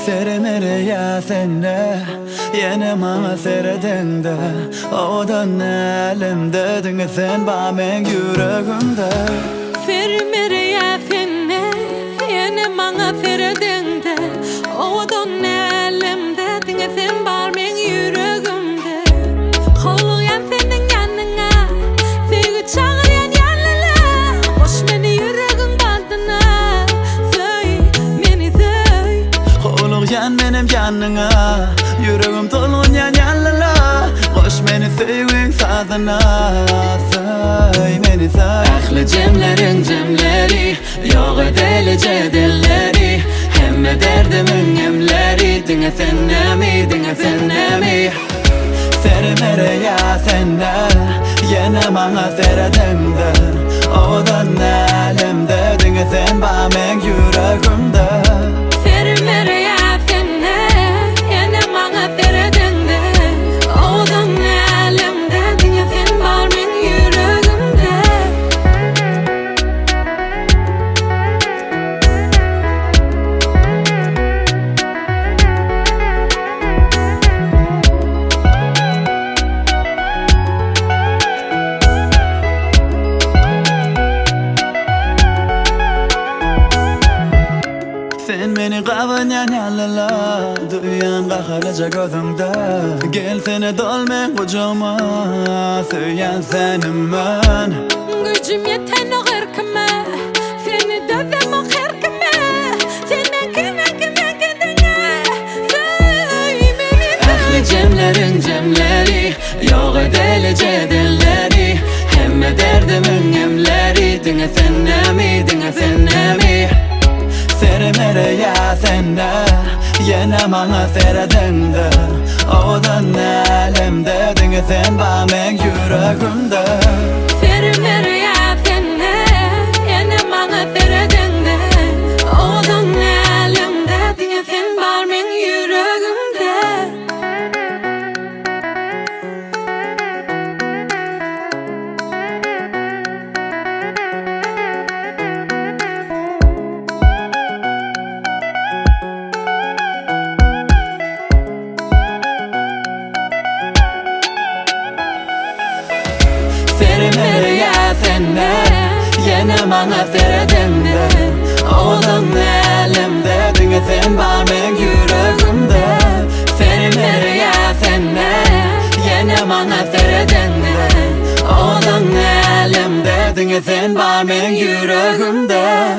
Sere mere ya senne yine bana seredende odan elimde dinle sen benim yüreğimde. Sere mere ya senne yine bana seredende odan elimde dinle sen benim yüreğimde. Kolluyan senin yanına sevgi çağıran yanına hoş beni yüreğin bandına söy beni söy. Kolluyan benim yanına yüreğim dolun yanına hoş beni sevgin sadına söy beni söy. Ahli cemlerin cemleri yok edeli cedelleri hemme derdimin emleri dinle fennemi dinle fennemi. Sere mere ya senne yine bana seredende odan elimde dinle sen benim yüreğimde. Sere mere ya senne yine bana seredende odan elimde dinle sen benim yüreğimde. Sen beni kavanyan yalala duyan kaharaca gözümde. Gel seni dolmen kucağıma söyleyen senim ben. Gücüm yeten o hırkıma seni dövem o hırkıma sen kime gidene söy beni Ahli cemlerin cemleri yok edeli cedelleri hemme derdimin emleri dinle fennemi dinle fennemi. Sere mere ya senne yine bana seredende odan elimde dinle sen benim yüreğimde. Sere mere ya senne yine bana seredende odan elimde dinle sen benim yüreğimde. Sere mere ya senne yine bana seredende odan elimde dinle sen benim yüreğimde. Sere mere ya senne yine bana seredende odan elimde dinle sen benim yüreğimde.